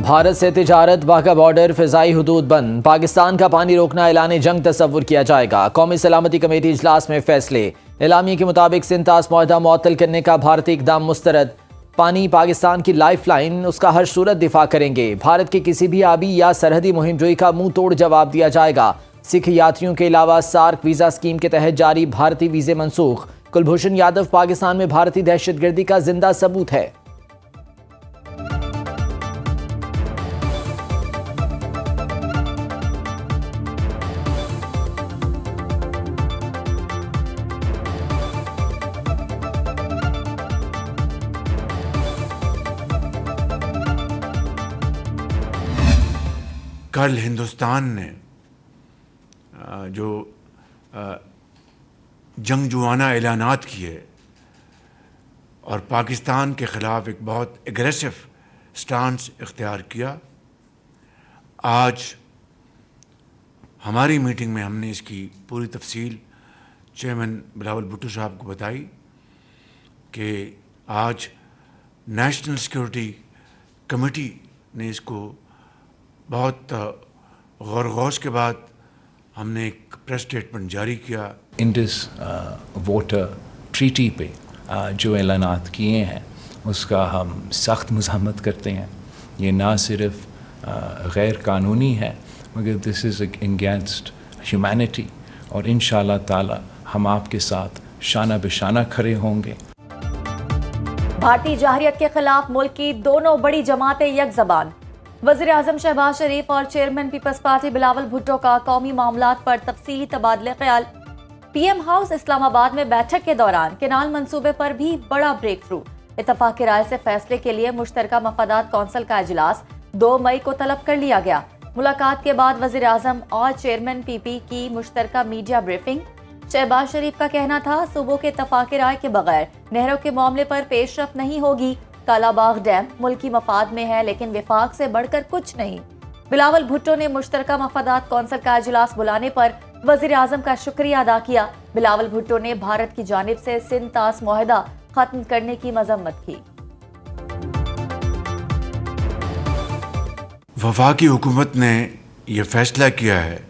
भारत से तिजारत, वाघा बॉर्डर, फ़िज़ाई हुदूद बंद, पाकिस्तान का पानी रोकना ऐलान जंग तस्वुर किया जाएगा। कौमी सलामती कमेटी इजलास में फैसले। एलामी के मुताबिक सिंतास मुआहदा मुअत्तल करने का भारतीय इक़दाम मुस्तरद। पानी पाकिस्तान की लाइफ लाइन, उसका हर सूरत दिफा करेंगे। भारत की किसी भी आबी या सरहदी मुहिमजोई का मुंह तोड़ जवाब दिया जाएगा। सिख यात्रियों के अलावा सार्क वीज़ा स्कीम के तहत जारी भारतीय वीज़े मनसूख। कुलभूषण यादव पाकिस्तान में भारतीय दहशतगर्दी का जिंदा सबूत है। कल हिंदुस्तान ने जो जंगजुआना ऐलानात किए और पाकिस्तान के ख़िलाफ़ एक बहुत एग्रेसिव स्टांस इख्तियार किया। आज हमारी मीटिंग में हमने इसकी पूरी तफसील चेयरमैन बिलावल भुट्टो साहब को बताई कि आज नेशनल सिक्योरिटी कमेटी ने इसको बहुत गौर के बाद हमने एक प्रेस स्टेटमेंट जारी किया। इंडस वाटर ट्रीटी पे जो ऐलानात किए हैं उसका हम सख्त मज़म्मत करते हैं। ये ना सिर्फ गैर कानूनी है मगर दिस इज़ अगेंस्ट ह्यूमैनिटी और इंशाअल्लाह ताला हम आपके साथ शाना बेशाना खड़े होंगे। भारतीय जाहरियत के खिलाफ मुल्क की दोनों बड़ी जमातें यक ज़बान। वज़ीर आज़म शहबाज शरीफ और चेयरमैन पीपल्स पार्टी बिलावल भुट्टो का कौमी मामलात पर तफसीली तबादले ख्याल। पीएम हाउस इस्लामाबाद में बैठक के दौरान केनाल मंसूबे पर भी बड़ा ब्रेक थ्रू। इत्तफाक की राय से फैसले के लिए मुश्तरका मफादात कौंसिल का इजलास 2 मई को तलब कर लिया गया। मुलाकात के बाद वज़ीर आज़म और चेयरमैन पीपी की मुश्तरका मीडिया ब्रीफिंग। शहबाज शरीफ का कहना था सूबों के इत्तफाक की राय के बगैर नहरों के मामले पर पेशरफ नहीं होगी। कालाबाग डैम मुल्की मफाद में है लेकिन विफाक से बढ़कर कुछ नहीं। बिलावल भुट्टो ने मुश्तरका मफादात कौंसिल का इजलास बुलाने पर वज़ीर आज़म का शुक्रिया अदा किया। बिलावल भुट्टो ने भारत की जानिब से सिंतास मुआहदा खत्म करने की मजम्मत की। वफाकी हुकूमत ने यह फैसला किया है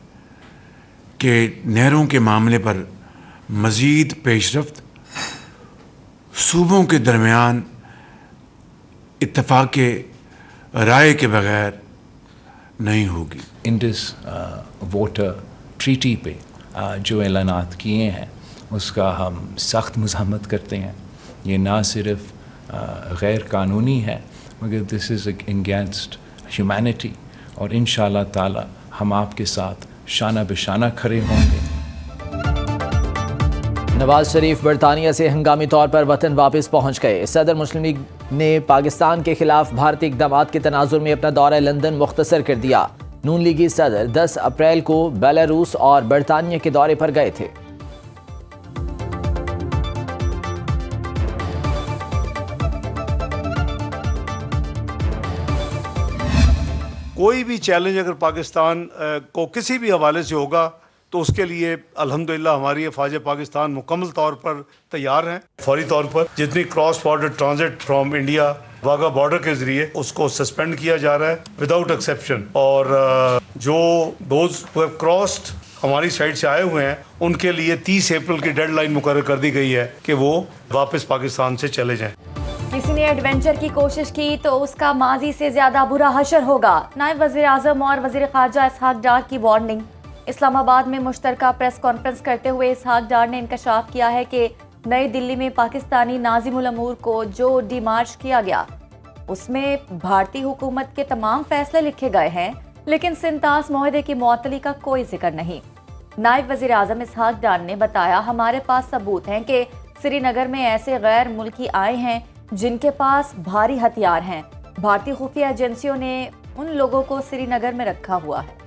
कि नहरों के मामले पर मज़ीद पेशरफ्त सूबों के दरमियान इत्तफाक राय के बगैर नहीं होगी। इंडस वाटर ट्रीटी पे जो ऐलानात किए हैं उसका हम सख्त मज़म्मत करते हैं। ये ना सिर्फ गैर कानूनी है मगर दिस इज़ अगेंस्ट ह्यूमैनिटी और इंशाअल्लाह ताला हम आपके साथ शाना बेशाना खड़े होंगे। नवाज शरीफ बरतानिया से हंगामी तौर पर वतन वापस पहुंच गए। सदर मुस्लिम लीग ने पाकिस्तान के खिलाफ भारतीय इक़दामात के तनाजुर में अपना दौरा लंदन मुख्तसर कर दिया। नून लीगी सदर 10 अप्रैल को बेलारूस और बरतानिया के दौरे पर गए थे। कोई भी चैलेंज अगर पाकिस्तान को किसी भी हवाले से होगा तो उसके लिए अल्हम्दुलिल्लाह हमारी फ़ौज पाकिस्तान मुकम्मल तौर पर तैयार हैं। फौरी तौर पर जितनी cross border transit from India Wagah border के ज़रिए उसको सस्पेंड किया जा रहा है विदाउट एक्सेप्शन। और जो दोज हु हैव क्रॉस्ड हमारी साइड से आए हुए हैं उनके लिए 30 अप्रैल की डेडलाइन मुकर्रर कर दी गई है कि वो वापस पाकिस्तान से चले जाएँ। किसी ने एडवेंचर की कोशिश की तो उसका माजी से ज्यादा बुरा हशर होगा। नायब वज़ीर आज़म और वज़ीर ख़ारजा इसहाक डार की वार्निंग। इस्लामाबाद में मुश्तरका प्रेस कॉन्फ्रेंस करते हुए इसहाक डार ने इंकशाफ किया है कि नई दिल्ली में पाकिस्तानी नाज़िमुल अमूर को जो डिमार्च किया गया उसमें भारतीय हुकूमत के तमाम फैसले लिखे गए हैं लेकिन सिंतास मुआहदे की मुअत्तली का कोई जिक्र नहीं। नायब वज़ीर आज़म इसहाक डार ने बताया, हमारे पास सबूत हैं कि श्रीनगर में ऐसे गैर मुल्की आए हैं जिनके पास भारी हथियार हैं। भारतीय खुफिया एजेंसियों ने उन लोगों को श्रीनगर में रखा हुआ है।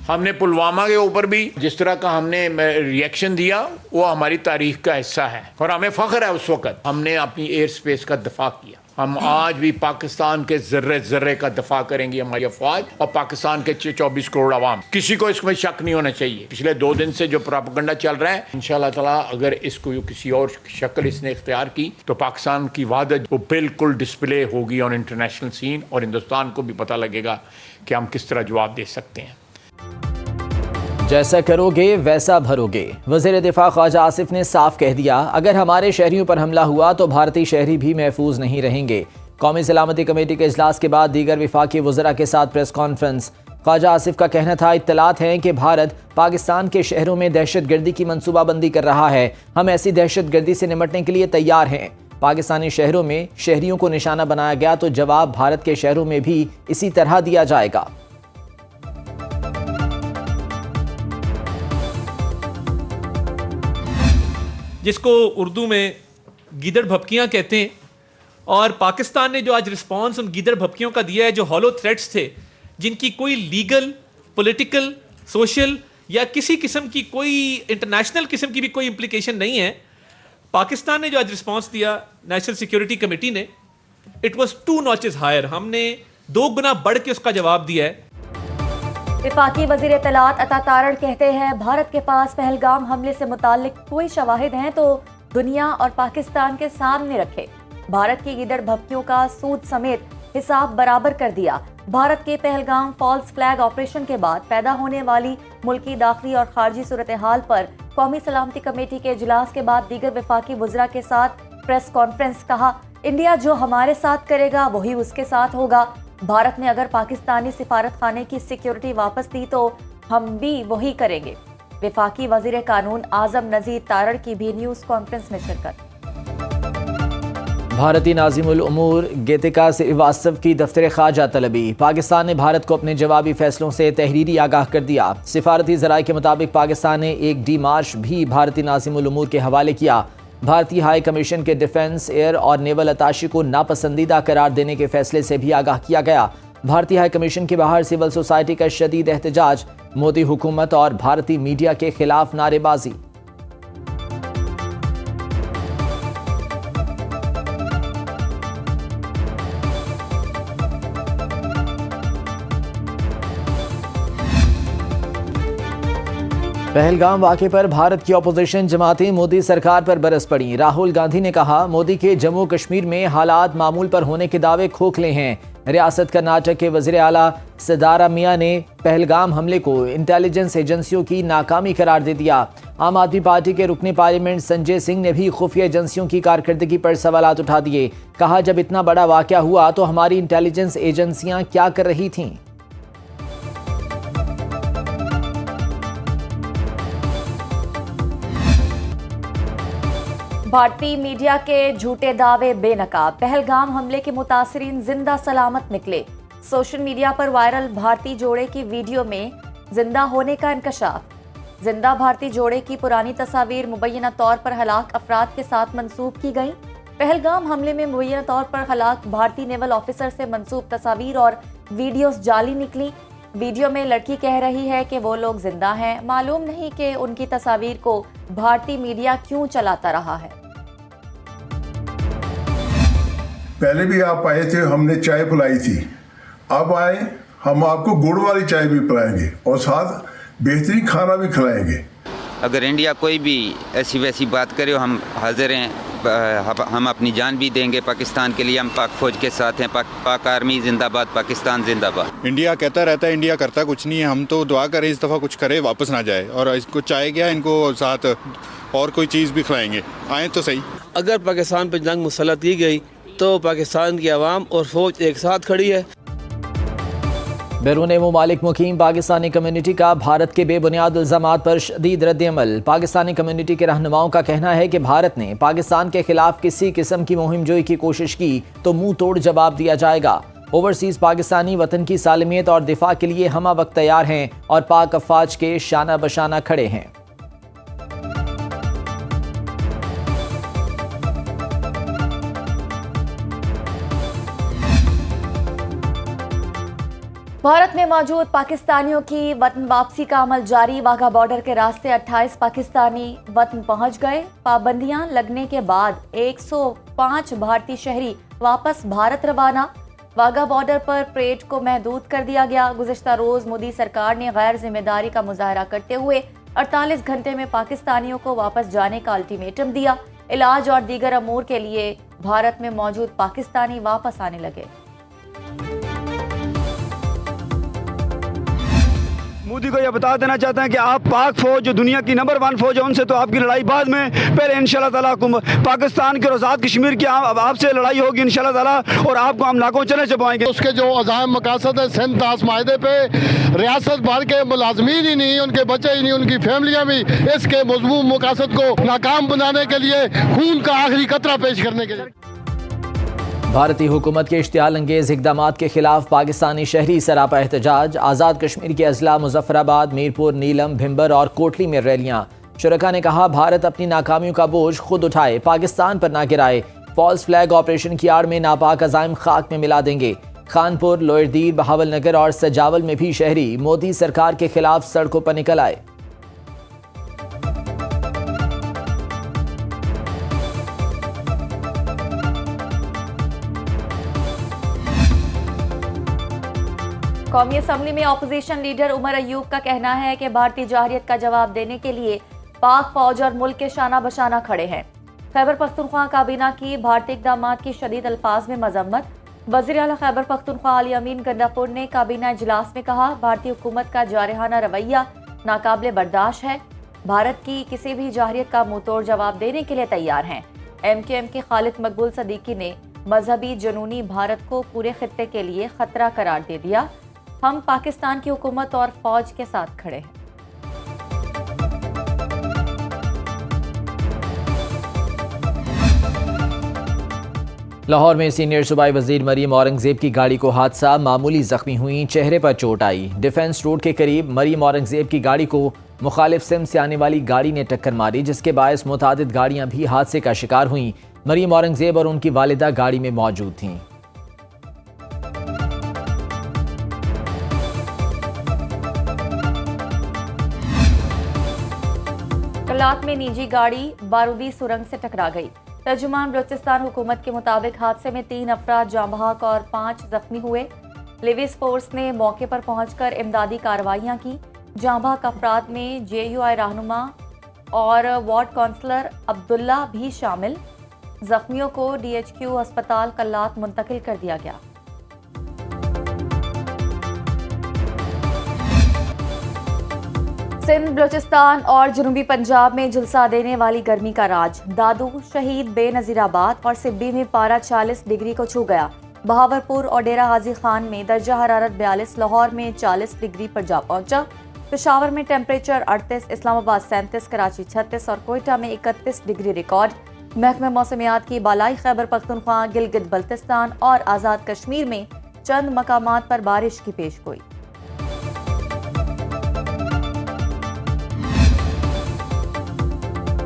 हमने पुलवामा के ऊपर भी जिस तरह का हमने रिएक्शन दिया वो हमारी तारीख का हिस्सा है और हमें फख्र है उस वक्त हमने अपनी एयर स्पेस का दफा किया। हम आज भी पाकिस्तान के जर्रे जर्रे का दफा करेंगे, हमारी अफवाज और पाकिस्तान के 24 करोड़ आवाम। किसी को इसमें शक नहीं होना चाहिए। पिछले 2 दिन से जो प्रोपेगेंडा चल रहा है, इंशाल्लाह ताला अगर इसको किसी और शक्ल इसने इख्तियार की तो पाकिस्तान की वहादत वो बिल्कुल डिस्प्ले होगी ऑन इंटरनेशनल सीन, और हिंदुस्तान को भी पता लगेगा कि हम किस तरह जवाब दे सकते हैं। जैसा करोगे वैसा भरोगे। वज़ीर दिफा ख्वाजा आसिफ ने साफ कह दिया, अगर हमारे शहरियों पर हमला हुआ तो भारतीय शहरी भी महफूज नहीं रहेंगे। कौमी सलामती कमेटी के इजलास के बाद दीगर वफाकी वज़रा के साथ प्रेस कॉन्फ्रेंस। ख्वाजा आसिफ का कहना था, इत्तलात हैं कि भारत पाकिस्तान के शहरों में दहशतगर्दी की मनसूबाबंदी कर रहा है। हम ऐसी दहशतगर्दी से निपटने के लिए तैयार हैं। पाकिस्तानी शहरों में शहरियों को निशाना बनाया गया तो जवाब भारत के शहरों में भी इसी तरह दिया जाएगा। जिसको उर्दू में गीदड़ भपकियाँ कहते हैं, और पाकिस्तान ने जो आज रिस्पांस उन गीदड़ भपकियों का दिया है, जो हॉलो थ्रेट्स थे, जिनकी कोई लीगल, पॉलिटिकल, सोशल या किसी किस्म की कोई इंटरनेशनल किस्म की भी कोई इम्प्लीकेशन नहीं है, पाकिस्तान ने जो आज रिस्पांस दिया नेशनल सिक्योरिटी कमेटी ने, इट वाज 2 नॉचेस हायर। हमने 2 गुना बढ़ के उसका जवाब दिया है। वफाकी वज़ीर इत्तलात अता तारड़ कहते हैं, भारत के पास पहलगाम हमले से मुताल्लिक कोई शवाहिद हैं तो दुनिया और पाकिस्तान के सामने रखे। भारत की गीदड़ भपकियों का सूद समेत हिसाब बराबर कर दिया। भारत के पहलगाम फॉल्स फ्लैग ऑपरेशन के बाद पैदा होने वाली मुल्की दाखिली और खारजी सूरत हाल पर कौमी सलामती कमेटी के इजलास के बाद दीगर वफाकी वज़रा के साथ प्रेस कॉन्फ्रेंस। कहा, इंडिया जो हमारे साथ करेगा वही उसके साथ होगा। भारत ने अगर पाकिस्तानी सिफारत खाने की सिक्योरिटी वापस दी तो हम भी वही करेंगे। वफाकी वज़ीर कानून आजम नज़ीर तारड़ की भी न्यूज़ कॉन्फ्रेंस में शिरकत। भारतीय नाज़िमुल उमूर गेतिका श्रीवास्तव की दफ्तर ख़ारजा तलबी। पाकिस्तान ने भारत को अपने जवाबी फैसलों से तहरीरी आगाह कर दिया। सिफारती ज़राए के मुताबिक पाकिस्तान ने एक डीमार्श भी भारतीय नाज़िमुल उमूर के हवाले किया। भारतीय हाई कमीशन के डिफेंस, एयर और नेवल अताशी को नापसंदीदा करार देने के फैसले से भी आगाह किया गया। भारतीय हाई कमीशन के बाहर सिविल सोसाइटी का शदीद एहतजाज, मोदी हुकूमत और भारतीय मीडिया के खिलाफ नारेबाजी। पहलगाम वाक़े पर भारत की अपोजिशन जमातें मोदी सरकार पर बरस पड़ी। राहुल गांधी ने कहा, मोदी के जम्मू कश्मीर में हालात मामूल पर होने के दावे खोखले हैं। रियासत कर्नाटक के वज़ीर आला सिद्धारा मिया ने पहलगाम हमले को इंटेलिजेंस एजेंसियों की नाकामी करार दे दिया। आम आदमी पार्टी के रुकने पार्लियामेंट संजय सिंह ने भी खुफिया एजेंसियों की कारकर्दगी पर सवालात उठा दिए। कहा, जब इतना बड़ा वाक़या हुआ तो हमारी इंटेलिजेंस एजेंसियां क्या कर रही थीं। भारतीय मीडिया के झूठे दावे बेनकाब। पहलगाम हमले के मुतासरीन जिंदा सलामत निकले। सोशल मीडिया पर वायरल भारतीय जोड़े की वीडियो में जिंदा होने का इंकशाफ। जिंदा भारतीय जोड़े की पुरानी तस्वीर मुबैना तौर पर हलाक अफराद के साथ मंसूब की गई। पहलगाम हमले में मुबैना तौर पर हलाक भारतीय नेवल ऑफिसर से मंसूब तस्वीर और वीडियोस जाली निकली। वीडियो में लड़की कह रही है कि वो लोग जिंदा हैं। मालूम नहीं कि उनकी तस्वीर को भारतीय मीडिया क्यों चलाता रहा है। पहले भी आप आए थे, हमने चाय पिलाई थी। अब आए, हम आपको गुड़ वाली चाय भी पिलाएंगे और साथ बेहतरीन खाना भी खिलाएंगे। अगर इंडिया कोई भी ऐसी वैसी बात करे हम हाजिर हैं। हम अपनी जान भी देंगे पाकिस्तान के लिए। हम पाक फौज के साथ हैं। पाक आर्मी जिंदाबाद, पाकिस्तान जिंदाबाद। इंडिया कहता रहता है, इंडिया करता कुछ नहीं है। हम तो दुआ करें इस दफ़ा कुछ करे, वापस ना जाए। और इसको चाय गया, इनको साथ और कोई चीज़ भी खिलाएंगे। आए तो सही। अगर पाकिस्तान पर जंग मुसल्लत की गई तो पाकिस्तान की आवाम और फौज एक साथ खड़ी है। बैरून मुमालिक मुकीम पाकिस्तानी कम्युनिटी का भारत के बेबुनियाद इल्ज़ामात पर शदीद रद्द-ए-अमल। पाकिस्तानी कम्युनिटी के रहनुमाओं का कहना है कि भारत ने पाकिस्तान के खिलाफ किसी किस्म की मुहिम जोई की कोशिश की तो मुंह तोड़ जवाब दिया जाएगा। ओवरसीज़ पाकिस्तानी वतन की सालमियत और दिफा के लिए हमा वक्त तैयार हैं और पाक अफवाज के शाना बशाना खड़े हैं। भारत में मौजूद पाकिस्तानियों की वतन वापसी का अमल जारी। वाघा बॉर्डर के रास्ते 28 पाकिस्तानी वतन पहुंच गए। पाबंदियां लगने के बाद 105 भारतीय शहरी वापस भारत रवाना। वाघा बॉर्डर पर परेड को महदूद कर दिया गया। गुज़िश्ता रोज मोदी सरकार ने गैर जिम्मेदारी का मुजाहरा करते हुए 48 घंटे में पाकिस्तानियों को वापस जाने का अल्टीमेटम दिया। इलाज और दीगर अमूर के लिए भारत में मौजूद पाकिस्तानी वापस आने लगे। मोदी को यह बता देना चाहते हैं कि आप पाक फौज जो दुनिया की नंबर 1 फौज है उनसे तो आपकी लड़ाई बाद में, पहले इंशाल्लाह ताला पाकिस्तान के और आज़ाद कश्मीर की आपसे लड़ाई होगी इंशाल्लाह ताला, और आपको हम नाकों चले चपाएंगे। उसके जो अज़ाम मकासद है सिंध ताश माहदे पे रियासत भर के मुलाजमीन ही नहीं, उनके बच्चे ही नहीं, उनकी फैमिलियाँ भी इसके मज़मूम मकासद को नाकाम बनाने के लिए खून का आखिरी कतरा पेश करने के लिए भारतीय हुकूमत के इश्तियाल अंगेज इकदामात के खिलाफ पाकिस्तानी शहरी सरापा एहतजाज। आज़ाद कश्मीर के अजला मुजफ्फराबाद, मीरपुर, नीलम, भिम्बर और कोटली में रैलियां। शुरका ने कहा भारत अपनी नाकामियों का बोझ खुद उठाए, पाकिस्तान पर ना गिराए। फॉल्स फ्लैग ऑपरेशन की आड़ में नापाक अज़ाइम खाक में मिला देंगे। खानपुर, लोहरदीर, बहावलनगर और सजावल में भी शहरी मोदी सरकार के खिलाफ सड़कों पर निकल आए। कौमी असम्बली में अपोजिशन लीडर उमर अयूब का कहना है कि भारतीय जाहरियत का जवाब देने के लिए पाक फौज और मुल्क के शाना बशाना खड़े हैं। खैबर पख्तूनख्वा काबीना की भारतीय इक़दामात की शदीद अल्फाज में मजम्मत। वज़ीर आला खैबर पख्तूनख्वा अली अमीन गंडापुर ने काबीना इजलास में कहा, भारतीय हुकूमत का जारहाना रवैया नाकाबिले बर्दाश्त है। भारत की किसी भी जाहरियत का मुंह तोड़ जवाब देने के लिए तैयार हैं। MKM के खालिद मकबूल सदीकी ने मजहबी जनूनी भारत को पूरे खित्ते के लिए खतरा करार दे दिया। हम पाकिस्तान की हुकूमत और फौज के साथ खड़े हैं। लाहौर में सीनियर सूबाई वजीर मरीम औरंगजेब की गाड़ी को हादसा, मामूली जख्मी हुई, चेहरे पर चोट आई। डिफेंस रोड के करीब मरीम औरंगजेब की गाड़ी को मुखालिफ सिम से आने वाली गाड़ी ने टक्कर मारी, जिसके बायस मुतादिद गाड़ियां भी हादसे का शिकार हुईं। मरीम औरंगजेब और उनकी वालिदा गाड़ी में मौजूद थीं। कलात में निजी गाड़ी बारूदी सुरंग से टकरा गई। तर्जुमान बलोचिस्तान हुकूमत के मुताबिक हादसे में 3 अफराद जाँ बहक और 5 जख्मी हुए। लिविस फोर्स ने मौके पर पहुंचकर इमदादी कार्रवाइयां की। जाँ बहक अफराद में JUI रहनुमा और वार्ड काउंसलर अब्दुल्ला भी शामिल। जख्मियों को DHQ अस्पताल कलात मुंतकिल कर दिया गया। सिंध, बलोचिस्तान और जनूबी पंजाब में झुलसा देने वाली गर्मी का राज। दादू, शहीद, बेनजीराबाद और सिब्बी में पारा 40 डिग्री को छू गया। बहावरपुर और डेरा गाजी खान में दर्जा हरारत 42, लाहौर में 40 डिग्री पर जा पहुंचा। पेशावर में टेम्परेचर 38, इस्लामाबाद 37, कराची 36 और कोयटा में 31 डिग्री रिकॉर्ड। महकमा मौसमियात की बालाई खैबर पख्तूनख्वा, गिलगित बल्तिस्तान और आज़ाद कश्मीर में चंद मकामात पर बारिश की पेशगोई।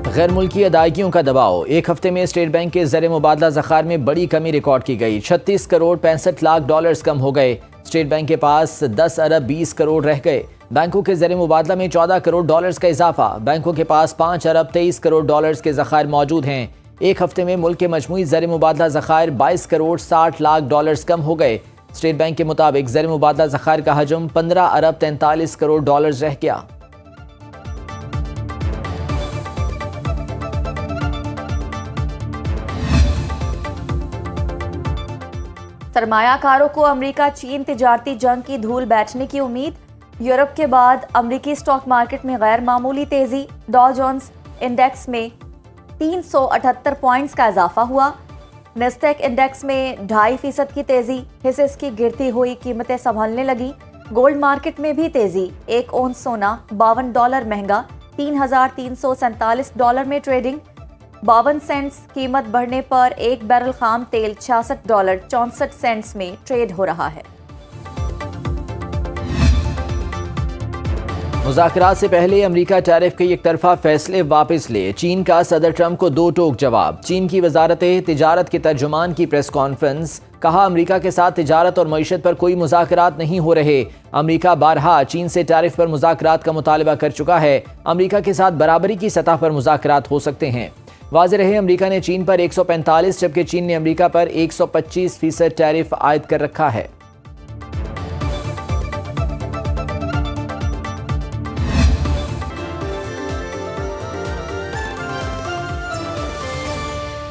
गैर मुल्की अदायगियों का दबाव। एक हफ्ते में स्टेट बैंक के ज़र मुबादला ज़खायर में बड़ी कमी रिकॉर्ड की गई। 36 करोड़ 65 लाख डॉलर्स कम हो गए। स्टेट बैंक के पास 10 अरब 20 करोड़ रह गए। बैंकों के ज़र मुबादला में 14 करोड़ डॉलर्स का इजाफा। बैंकों के पास 5 अरब 23 करोड़ डॉलर्स के ज़खायर मौजूद हैं। एक हफ्ते में मुल्क के मजमूई ज़र मुबादला ज़खायर 22 करोड़ 60 लाख डॉलर्स कम हो गए। स्टेट बैंक के मुताबिक ज़र मुबादला ज़खायर का हजम 15 अरब 43 करोड़ डॉलर्स रह गया। सरमायाकारों को अमेरिका चीन तिजारती जंग की धूल बैठने की उम्मीद। यूरोप के बाद अमेरिकी स्टॉक मार्केट में गैर मामूली तेजी। डॉ जोन्स इंडेक्स में 378 पॉइंट्स का इजाफा हुआ। नेस्टेक इंडेक्स में 2.5% की तेजी। हिस्सेस की गिरती हुई कीमतें संभलने लगी। गोल्ड मार्केट में भी तेजी। 1 औंस सोना $52 महंगा, $3,347 में ट्रेडिंग। 52 सेंट्स कीमत बढ़ने पर 1 बैरल खाम तेल $66.64 में ट्रेड हो रहा है। मुज़ाकरात से पहले अमेरिका टैरिफ के एक तरफा फैसले वापस ले, चीन का सदर ट्रंप को दो टोक जवाब। चीन की वजारत तिजारत के तर्जुमान की प्रेस कॉन्फ्रेंस, कहा अमेरिका के साथ तिजारत और मईशत पर कोई मुज़ाकरात नहीं हो रहे। अमेरिका बारहा चीन से टैरिफ पर मुज़ाकरात का मुतालबा कर चुका है। अमेरिका के साथ बराबरी की सतह पर मुज़ाकरात हो सकते हैं। वाज़ेह रहे अमेरिका ने चीन पर 145 जबकि चीन ने अमेरिका पर 125% टैरिफ आयद कर रखा है।